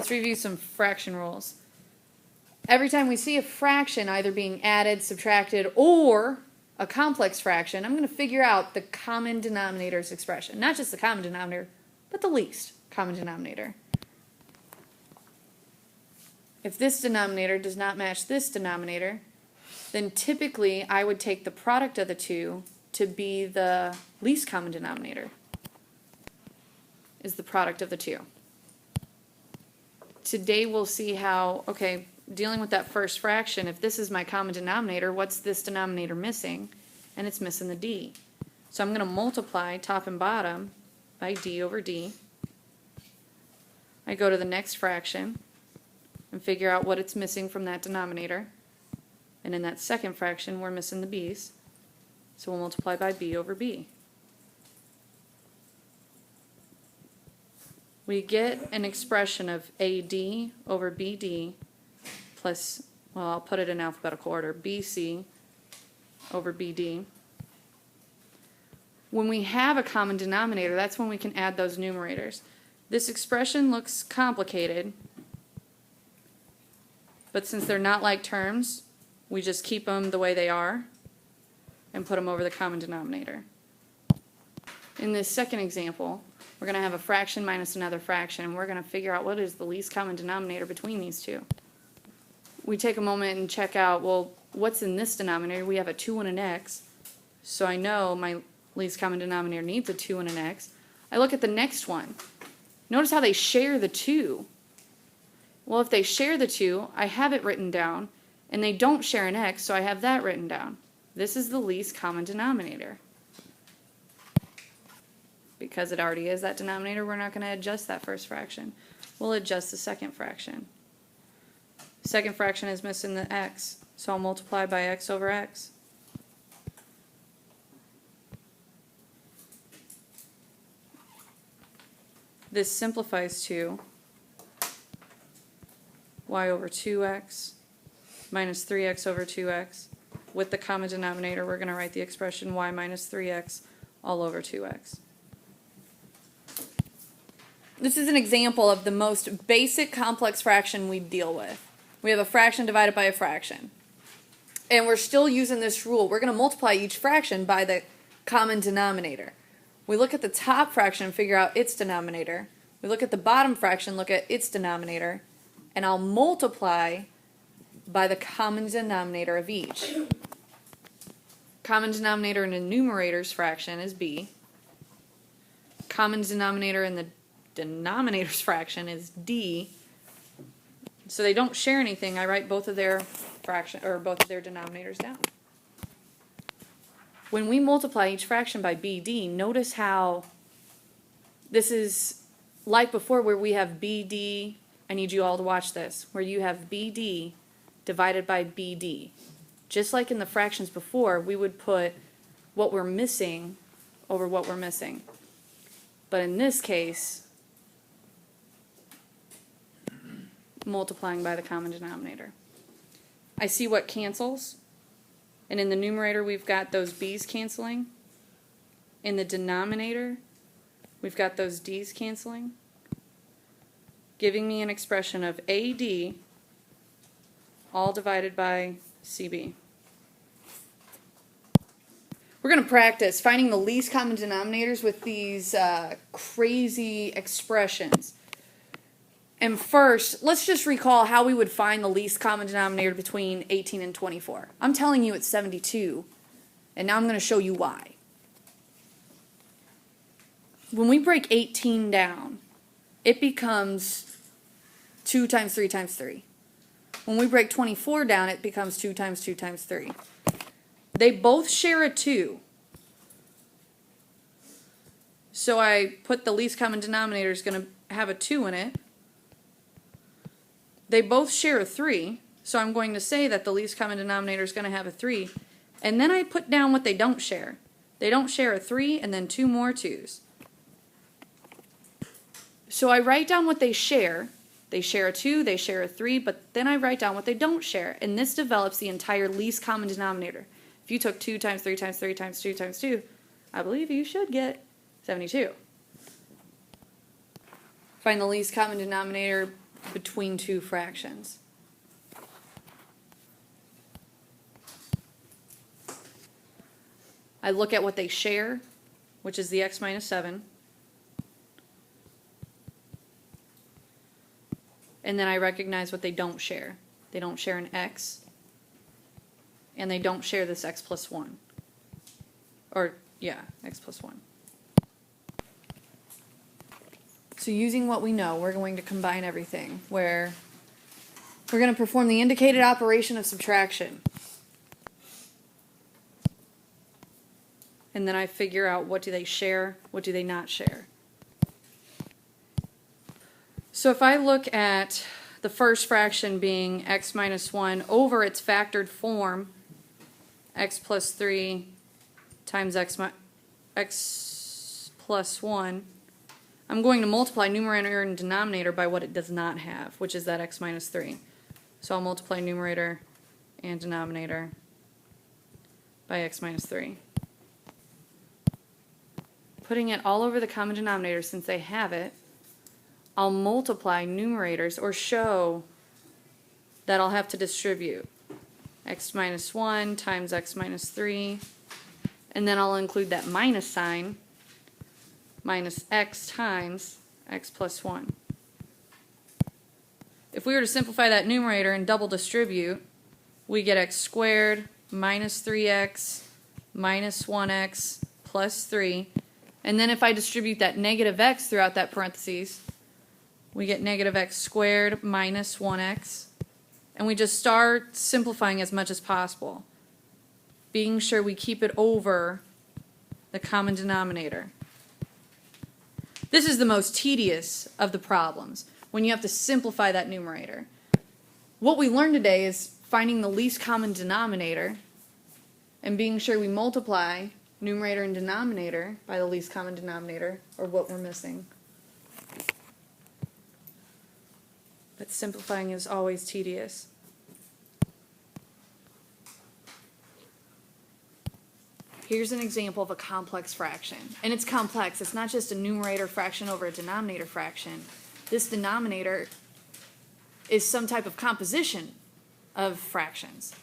Let's review some fraction rules. Every time we see a fraction either being added, subtracted, or a complex fraction, I'm going to figure out the common denominator's expression. Not just the common denominator, but the least common denominator. If this denominator does not match this denominator, then typically I would take the product of the two to be the least common denominator, is the product of the two. Today we'll see how, okay, dealing with that first fraction, if this is my common denominator, what's this denominator missing? And it's missing the d. So I'm going to multiply top and bottom by d over d. I go to the next fraction and figure out what it's missing from that denominator. And in that second fraction, we're missing the b's. So we'll multiply by b over b. We get an expression of AD over BD plus, well, I'll put it in alphabetical order, BC over BD. When we have a common denominator, that's when we can add those numerators. This expression looks complicated, but since they're not like terms, we just keep them the way they are and put them over the common denominator. In this second example, we're going to have a fraction minus another fraction, and we're going to figure out what is the least common denominator between these two. We take a moment and check out, well, what's in this denominator? We have a 2 and an x, so I know my least common denominator needs a 2 and an x. I look at the next one. Notice how they share the 2. Well, if they share the 2, I have it written down, and they don't share an x, so I have that written down. This is the least common denominator. Because it already is that denominator, we're not going to adjust that first fraction. We'll adjust the second fraction. Second fraction is missing the x, so I'll multiply by x over x. This simplifies to y over 2x minus 3x over 2x. With the common denominator, we're going to write the expression y minus 3x all over 2x. This is an example of the most basic complex fraction we deal with. We have a fraction divided by a fraction. And we're still using this rule. We're going to multiply each fraction by the common denominator. We look at the top fraction and figure out its denominator. We look at the bottom fraction, look at its denominator, and I'll multiply by the common denominator of each. Common denominator in the numerator's fraction is b. Common denominator in the denominator's fraction is d. So they don't share anything. I write both of their denominators down. When we multiply each fraction by BD, notice how this is like before where we have BD. I need you all to watch this, where you have BD divided by BD. Just like in the fractions before, we would put what we're missing over what we're missing. But in this case, multiplying by the common denominator. I see what cancels, and in the numerator we've got those b's canceling. In the denominator we've got those d's canceling, giving me an expression of AD all divided by CB. We're going to practice finding the least common denominators with these crazy expressions. And first, let's just recall how we would find the least common denominator between 18 and 24. I'm telling you it's 72, and now I'm going to show you why. When we break 18 down, it becomes 2 times 3 times 3. When we break 24 down, it becomes 2 times 2 times 3. They both share a 2. So I put the least common denominator is going to have a 2 in it. They both share a 3, so I'm going to say that the least common denominator is going to have a 3. And then I put down what they don't share. They don't share a 3 and then 2 more 2's. So I write down what they share. They share a 2, they share a 3, but then I write down what they don't share. And this develops the entire least common denominator. If you took 2 times 3 times 3 times 2 times 2, I believe you should get 72. Find the least common denominator between two fractions. I look at what they share, which is the x minus 7. And then I recognize what they don't share. They don't share an x, and they don't share this x plus 1. Or, yeah, x plus 1. So using what we know, we're going to combine everything, where we're going to perform the indicated operation of subtraction. And then I figure out what do they share, what do they not share. So if I look at the first fraction being x minus 1 over its factored form, x plus 3 times x plus 1, I'm going to multiply numerator and denominator by what it does not have, which is that x minus 3. So I'll multiply numerator and denominator by x minus 3. Putting it all over the common denominator since they have it, I'll multiply numerators, or show that I'll have to distribute x minus 1 times x minus 3, and then I'll include that minus sign, minus x times x plus 1. If we were to simplify that numerator and double distribute, we get x squared minus 3x minus 1x plus 3. And then if I distribute that negative x throughout that parentheses, we get negative x squared minus 1x. And we just start simplifying as much as possible, being sure we keep it over the common denominator. This is the most tedious of the problems, when you have to simplify that numerator. What we learned today is finding the least common denominator and being sure we multiply numerator and denominator by the least common denominator, or what we're missing. But simplifying is always tedious. Here's an example of a complex fraction. And it's complex. It's not just a numerator fraction over a denominator fraction. This denominator is some type of composition of fractions.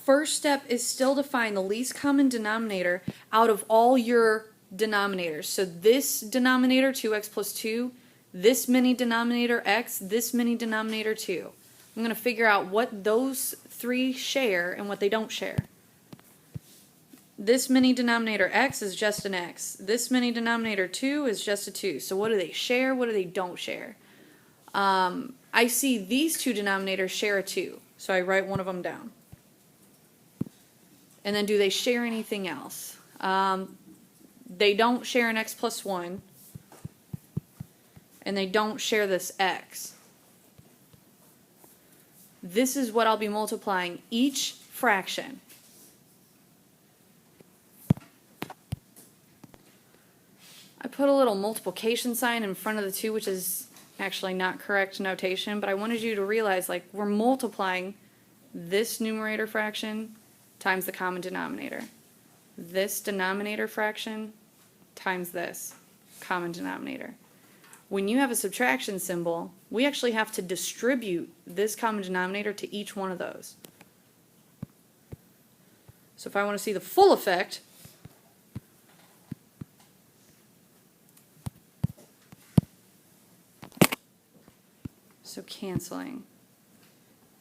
First step is still to find the least common denominator out of all your denominators. So this denominator, 2x plus 2, this mini denominator x, this mini denominator 2. I'm going to figure out what those three share and what they don't share. This mini denominator x is just an x. This mini denominator 2 is just a 2. So what do they share? What do they don't share? I see these two denominators share a 2. So I write one of them down. And then do they share anything else? They don't share an x plus 1. And they don't share this x. This is what I'll be multiplying each fraction. I put a little multiplication sign in front of the 2, which is actually not correct notation, but I wanted you to realize, like, we're multiplying this numerator fraction times the common denominator. This denominator fraction times this common denominator. When you have a subtraction symbol, we actually have to distribute this common denominator to each one of those. So if I want to see the full effect, so canceling.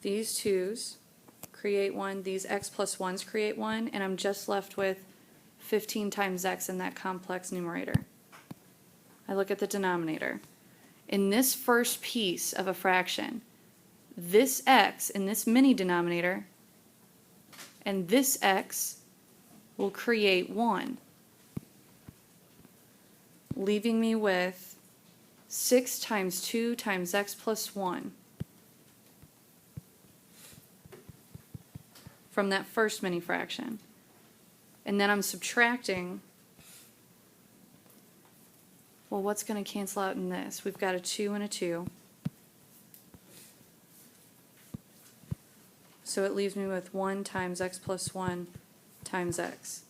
These 2's create 1, these x plus 1's create 1, and I'm just left with 15 times x in that complex numerator. I look at the denominator. In this first piece of a fraction, this x in this mini denominator and this x will create 1, leaving me with 6 times 2 times x plus 1 from that first mini fraction. And then I'm subtracting. Well, what's going to cancel out in this? We've got a 2 and a 2. So it leaves me with 1 times x plus 1 times x.